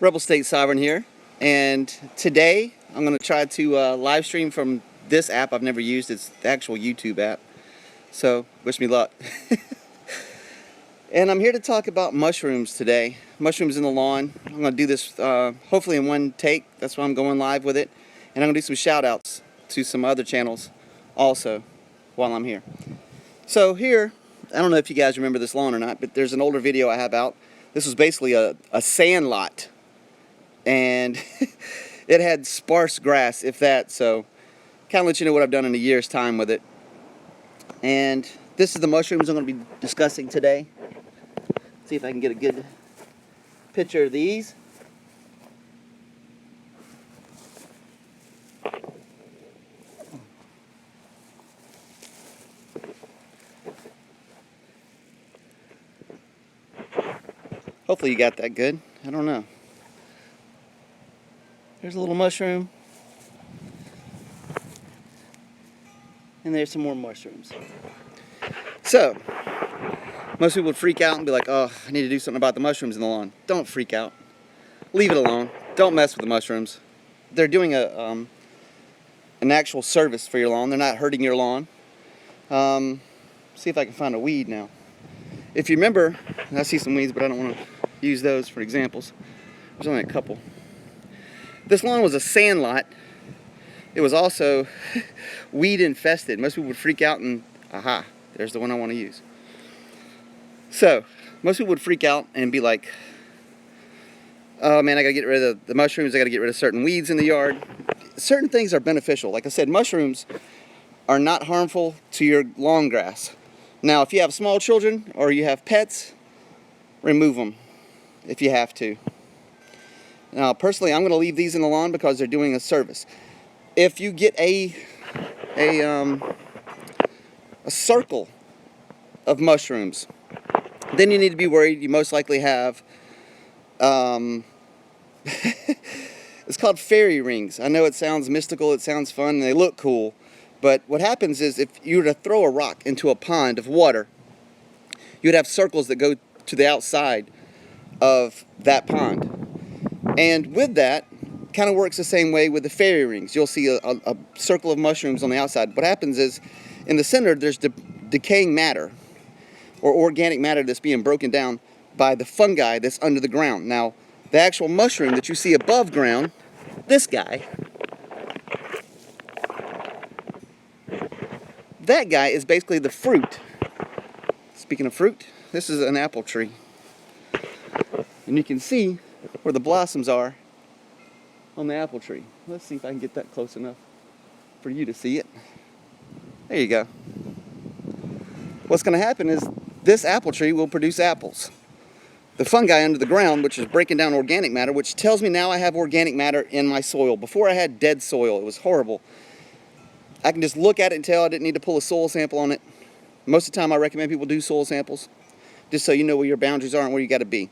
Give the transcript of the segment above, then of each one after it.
Rebel State Sovereign here, and today I'm going to try to live stream from this app I've never used. It's the actual YouTube app, so wish me luck. And I'm here to talk about mushrooms today. Mushrooms in the lawn. I'm going to do this hopefully in one take. That's why I'm going live with it. And I'm going to do some shout outs to some other channels also while I'm here. So here, I don't know if you guys remember this lawn or not, but there's an older video I have out. This was basically a sand lot. And it had sparse grass, if that, so kind of let you know what I've done in a year's time with it. And this is the mushrooms I'm going to be discussing today. See if I can get a good picture of these. Hopefully you got that good. I don't know. There's a little mushroom. And there's some more mushrooms. So, most people would freak out and be like, oh, I need to do something about the mushrooms in the lawn. Don't freak out. Leave it alone. Don't mess with the mushrooms. They're doing an actual service for your lawn. They're not hurting your lawn. See if I can find a weed now. If you remember, I see some weeds, but I don't want to use those for examples. There's only a couple. This lawn was a sand lot. It was also weed infested. Most people would freak out and, aha, there's the one I want to use. So, most people would freak out and be like, oh man, I gotta get rid of the mushrooms, I gotta get rid of certain weeds in the yard. Certain things are beneficial. Like I said, mushrooms are not harmful to your lawn grass. Now, if you have small children or you have pets, remove them if you have to. Now, personally, I'm going to leave these in the lawn because they're doing a service. If you get a circle of mushrooms, then you need to be worried. You most likely have, it's called fairy rings. I know it sounds mystical, it sounds fun, and they look cool. But what happens is if you were to throw a rock into a pond of water, you'd have circles that go to the outside of that pond. And with that, kind of works the same way with the fairy rings. You'll see a circle of mushrooms on the outside. What happens is, in the center, there's decaying matter, or organic matter that's being broken down by the fungi that's under the ground. Now, the actual mushroom that you see above ground, this guy, that guy is basically the fruit. Speaking of fruit, this is an apple tree. And you can see where the blossoms are on the apple tree. Let's see if I can get that close enough for you to see it. There you go. What's going to happen is this apple tree will produce apples. The fungi under the ground, which is breaking down organic matter, which tells me now I have organic matter in my soil. Before I had dead soil. It was horrible. I can just look at it and tell I didn't need to pull a soil sample on it. Most of the time I recommend people do soil samples, just so you know where your boundaries are and where you got to be.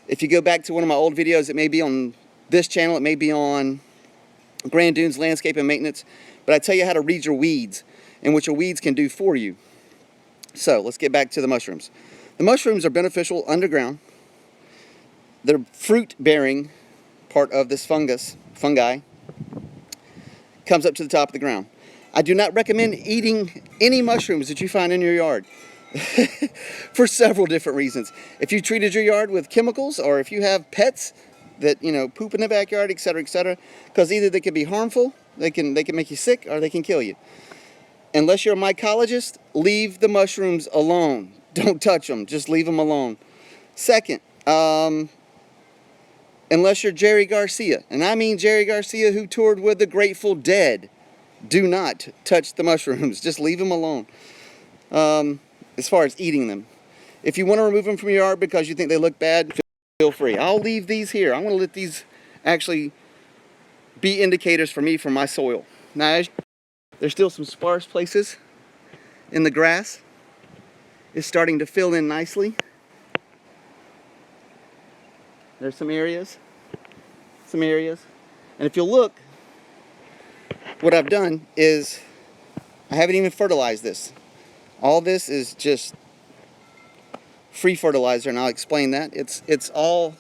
If you go back to one of my old videos, it may be on this channel, it may be on Grand Dunes Landscape and Maintenance, but I tell you how to read your weeds and what your weeds can do for you. So let's get back to the mushrooms. The mushrooms are beneficial underground. They're fruit-bearing part of this fungi, comes up to the top of the ground. I do not recommend eating any mushrooms that you find in your yard for several different reasons. If you treated your yard with chemicals, or if you have pets that, you know, poop in the backyard, etc., because either they can be harmful, they can make you sick, or they can kill you. Unless you're a mycologist, leave the mushrooms alone. Don't touch them. Just leave them alone. Second, unless you're Jerry Garcia, and I mean Jerry Garcia who toured with the Grateful Dead, do not touch the mushrooms. Just leave them alone. As far as eating them. If you want to remove them from your yard because you think they look bad, feel free. I'll leave these here. I'm going to let these actually be indicators for me for my soil. Now, there's still some sparse places in the grass. It's starting to fill in nicely. There's some areas. And if you'll look, what I've done is I haven't even fertilized this. All this is just free fertilizer, and I'll explain that. It's all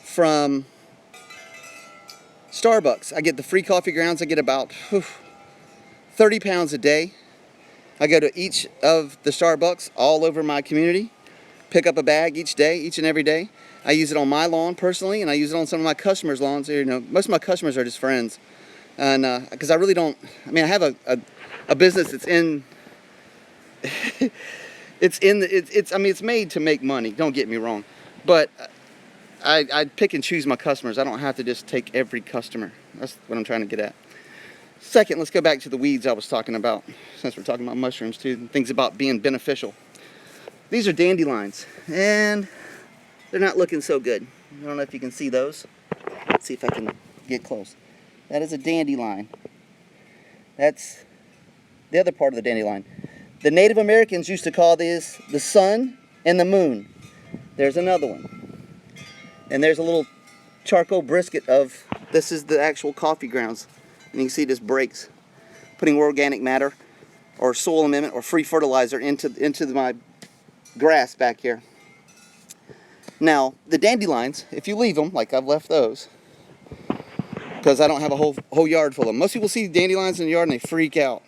from Starbucks. I get the free coffee grounds. I get about 30 pounds a day. I go to each of the Starbucks all over my community, pick up a bag each day, each and every day. I use it on my lawn personally, and I use it on some of my customers' lawns. You know, most of my customers are just friends, and because I really don't. I mean, I have a business that's in. I mean, it's made to make money. Don't get me wrong, but I pick and choose my customers. I don't have to just take every customer. That's what I'm trying to get at. Second, let's go back to the weeds I was talking about, since we're talking about mushrooms too, and things about being beneficial. These are dandelions, and they're not looking so good. I don't know if you can see those. Let's see if I can get close. That is a dandelion. That's the other part of the dandelion. The Native Americans used to call this the sun and the moon. There's another one. And there's a little charcoal brisket of, this is the actual coffee grounds. And you can see this breaks. Putting organic matter or soil amendment or free fertilizer into my grass back here. Now, the dandelions, if you leave them, like I've left those, because I don't have a whole yard full of them. Most people see dandelions in the yard and they freak out.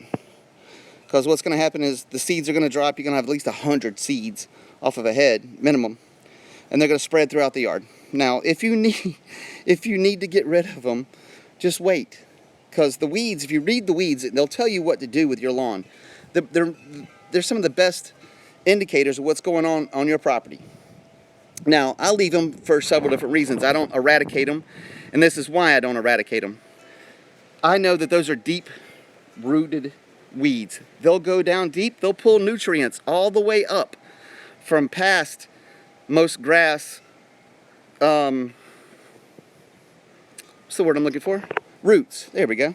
Because what's going to happen is the seeds are going to drop. You're going to have at least 100 seeds off of a head, minimum. And they're going to spread throughout the yard. Now, if you need to get rid of them, just wait. Because the weeds, if you read the weeds, they'll tell you what to do with your lawn. They're some of the best indicators of what's going on your property. Now, I leave them for several different reasons. I don't eradicate them, and this is why I don't eradicate them. I know that those are deep-rooted weeds. They'll go down deep. They'll pull nutrients all the way up from past most grass. What's the word I'm looking for? Roots. There we go.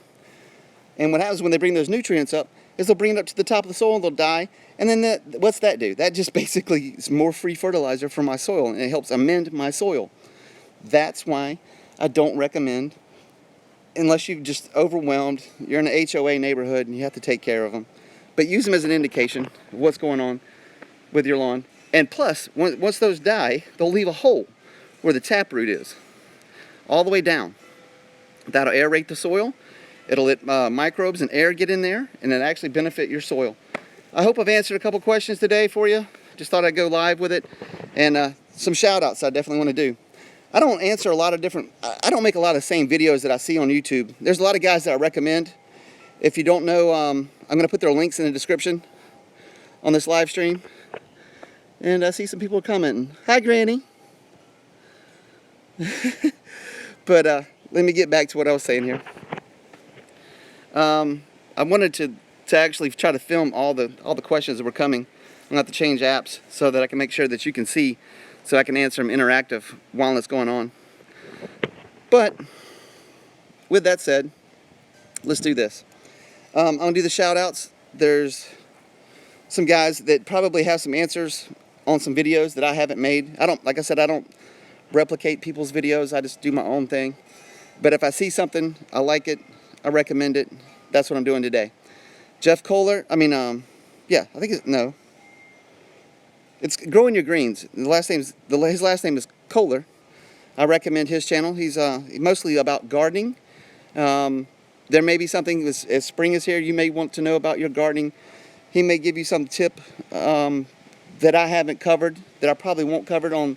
And what happens when they bring those nutrients up is they'll bring it up to the top of the soil and they'll die. And then what's that do? That just basically is more free fertilizer for my soil, and it helps amend my soil. That's why I don't recommend, unless you've just overwhelmed, you're in an HOA neighborhood and you have to take care of them. But use them as an indication of what's going on with your lawn. And plus, once those die, they'll leave a hole where the taproot is, all the way down. That'll aerate the soil. It'll let microbes and air get in there, and it'll actually benefit your soil. I hope I've answered a couple questions today for you. Just thought I'd go live with it. And some shout outs I definitely want to do. I don't answer a lot of different, I don't make a lot of the same videos that I see on YouTube. There's a lot of guys that I recommend. If you don't know, I'm going to put their links in the description on this live stream. And I see some people commenting. Hi, Granny. But let me get back to what I was saying here. I wanted to actually try to film all the questions that were coming. I'm going to have to change apps so that I can make sure that you can see, so I can answer them interactive while it's going on. But with that said, let's do this. I'm going to do the shout outs. There's some guys that probably have some answers on some videos that I haven't made. Like I said, I don't replicate people's videos. I just do my own thing. But if I see something, I like it, I recommend it. That's what I'm doing today. Jeff Kohler, it's Growing Your Greens. His last name is Kohler. I recommend his channel. He's mostly about gardening. There may be something, as spring is here, you may want to know about your gardening. He may give you some tip that I haven't covered, that I probably won't cover on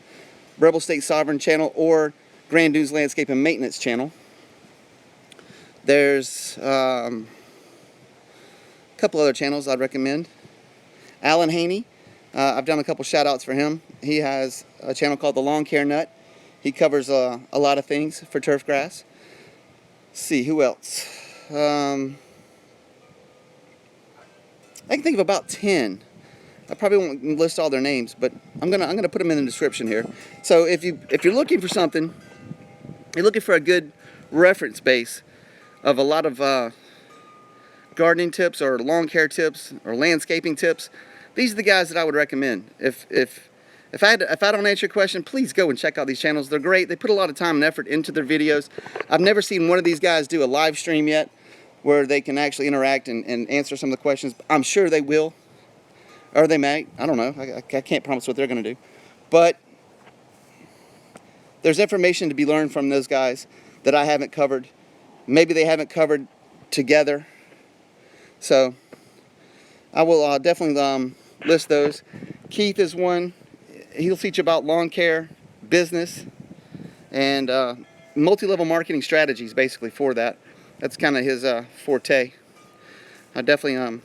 Rebel State Sovereign channel or Grand Dunes Landscape and Maintenance channel. There's a couple other channels I'd recommend. Alan Haney, I've done a couple shout outs for him. He has a channel called The Lawn Care Nut. He covers a lot of things for turf grass. Let's see, who else? I can think of about 10. I probably won't list all their names, but I'm gonna put them in the description here. So if you're looking for something, you're looking for a good reference base of a lot of gardening tips or lawn care tips or landscaping tips, these are the guys that I would recommend. If I don't answer your question, please go and check out these channels. They're great. They put a lot of time and effort into their videos. I've never seen one of these guys do a live stream yet where they can actually interact and answer some of the questions. I'm sure they will, or they may. I don't know. I can't promise what they're going to do. But there's information to be learned from those guys that I haven't covered. Maybe they haven't covered together. So I will definitely list those. Keith is one. He'll teach about lawn care, business, and multi-level marketing strategies, basically, for that. That's kind of his forte. I'll definitely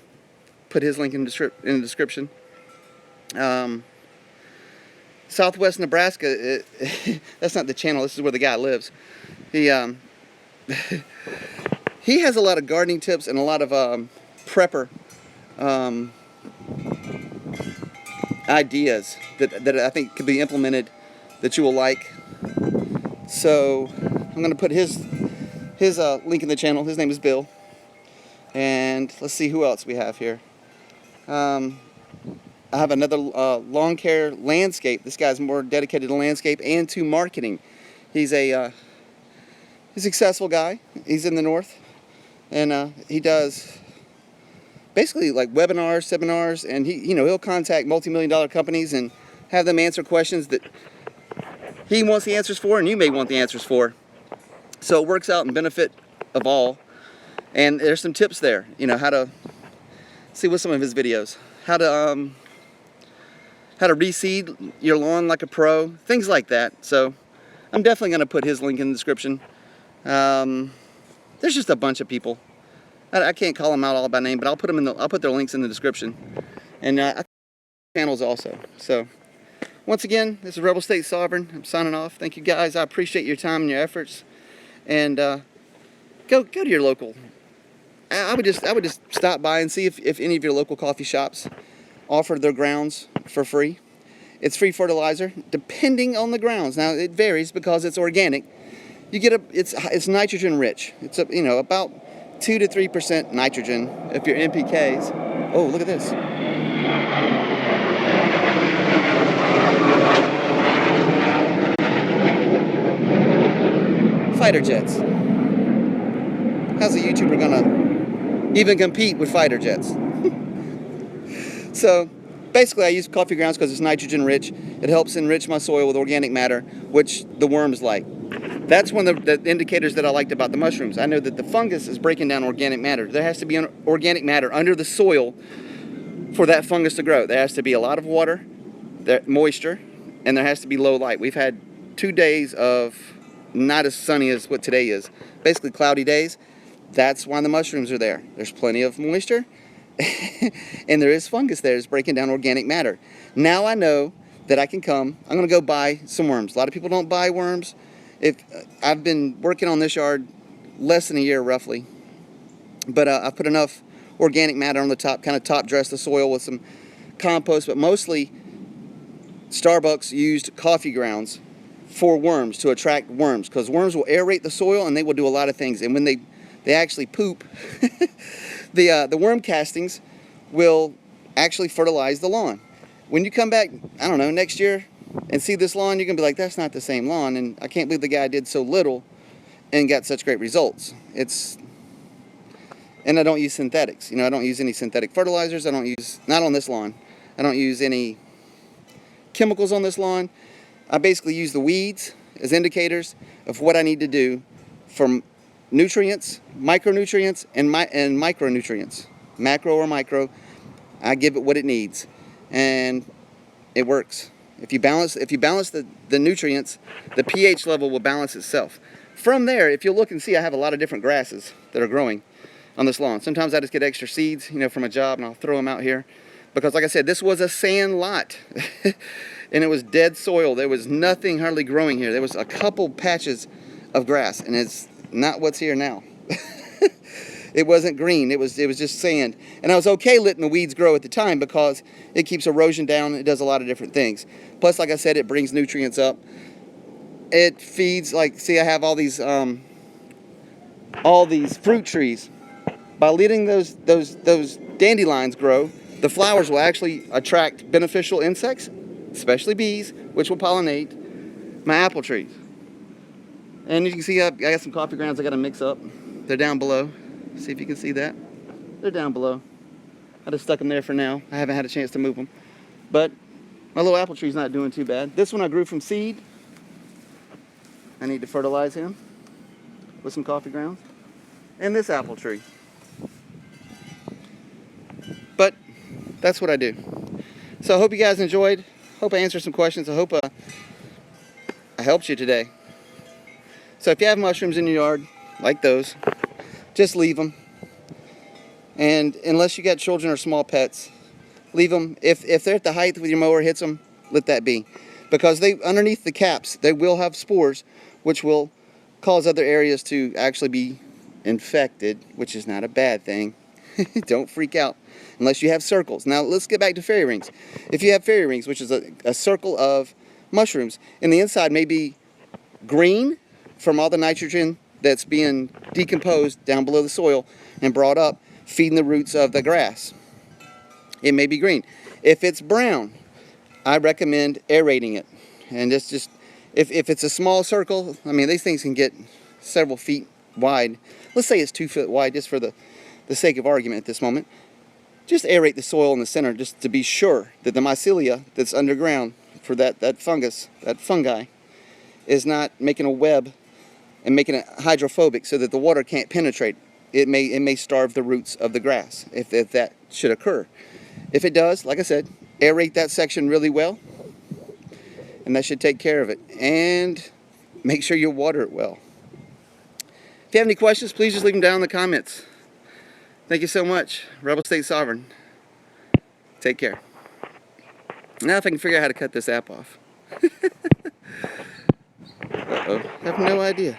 put his link in the description. Southwest Nebraska, that's not the channel, this is where the guy lives. He he has a lot of gardening tips and a lot of prepper ideas that I think could be implemented that you will like. So I'm going to put his link in the channel. His name is Bill. And let's see who else we have here. I have another lawn care landscape. This guy's more dedicated to landscape and to marketing. He's a successful guy. He's in the north, and he does basically like webinars, seminars, and he'll contact multi-million-dollar companies and have them answer questions that he wants the answers for, and you may want the answers for. So it works out in benefit of all. And there's some tips there. How to see with some of his videos. How to reseed your lawn like a pro, things like that. So I'm definitely going to put his link in the description. There's just a bunch of people. I can't call them out all by name, but I'll put their links in the description, and channels also. So once again, this is Rebel State Sovereign. I'm signing off. Thank you guys. I appreciate your time and your efforts. And go to your local. I would just stop by and see if any of your local coffee shops offer their grounds for free. It's free fertilizer, depending on the grounds. Now it varies because it's organic. You get it's nitrogen rich. It's about 2 to 3% nitrogen if you're NPKs. Oh, look at this. Fighter jets. How's a YouTuber gonna even compete with fighter jets? So basically I use coffee grounds because it's nitrogen rich. It helps enrich my soil with organic matter, which the worms like. That's one of the indicators that I liked about the mushrooms. I know that the fungus is breaking down organic matter. There has to be organic matter under the soil for that fungus to grow. There has to be a lot of water, moisture, and there has to be low light. We've had 2 days of not as sunny as what today is. Basically cloudy days. That's why the mushrooms are there. There's plenty of moisture, and there is fungus there. It's breaking down organic matter. Now I know that I can come. I'm going to go buy some worms. A lot of people don't buy worms. I've been working on this yard less than a year roughly, but I put enough organic matter on the top, kind of top dress the soil with some compost, but mostly Starbucks used coffee grounds for worms, to attract worms, because worms will aerate the soil and they will do a lot of things. And when they actually poop, the worm castings will actually fertilize the lawn. When you come back, I don't know, next year and see this lawn, you're going to be like, that's not the same lawn, and I can't believe the guy did so little and got such great results. And I don't use synthetics. I don't use any synthetic fertilizers. Not on this lawn. I don't use any chemicals on this lawn. I basically use the weeds as indicators of what I need to do for nutrients, micronutrients, and micronutrients. Macro or micro, I give it what it needs, and it works. If you balance the nutrients, the pH level will balance itself. From there, if you look and see, I have a lot of different grasses that are growing on this lawn. Sometimes I just get extra seeds, from a job, and I'll throw them out here. Because like I said, this was a sand lot. And it was dead soil. There was nothing hardly growing here. There was a couple patches of grass, and it's not what's here now. It wasn't green. It was just sand. And I was okay letting the weeds grow at the time because it keeps erosion down. It does a lot of different things. Plus, like I said, it brings nutrients up. It feeds, see, I have all these fruit trees. By letting those dandelions grow, the flowers will actually attract beneficial insects, especially bees, which will pollinate my apple trees. And you can see I got some coffee grounds I got to mix up. They're down below. See if you can see that. They're down below. I just stuck them there for now. I haven't had a chance to move them. But my little apple tree's not doing too bad. This one I grew from seed. I need to fertilize him with some coffee grounds. And this apple tree. But that's what I do. So I hope you guys enjoyed. Hope I answered some questions. I hope I helped you today. So if you have mushrooms in your yard, like those, just leave them. And unless you got children or small pets, leave them. If they're at the height with your mower hits them, let that be. Because they underneath the caps, they will have spores, which will cause other areas to actually be infected, which is not a bad thing. Don't freak out unless you have circles. Now let's get back to fairy rings. If you have fairy rings, which is a circle of mushrooms, and the inside may be green from all the nitrogen that's being decomposed down below the soil and brought up, feeding the roots of the grass. It may be green. If it's brown, I recommend aerating it. And it's just, if it's a small circle, I mean, these things can get several feet wide. Let's say it's 2 foot wide, just for the sake of argument at this moment. Just aerate the soil in the center, just to be sure that the mycelia that's underground for that fungus, that fungi, is not making a web and making it hydrophobic so that the water can't penetrate. It may starve the roots of the grass if that should occur. If it does, like I said, aerate that section really well, and that should take care of it. And make sure you water it well. If you have any questions, please just leave them down in the comments. Thank you so much. Rebel State Sovereign. Take care. Now if I can figure out how to cut this app off. Uh-oh. I have no idea.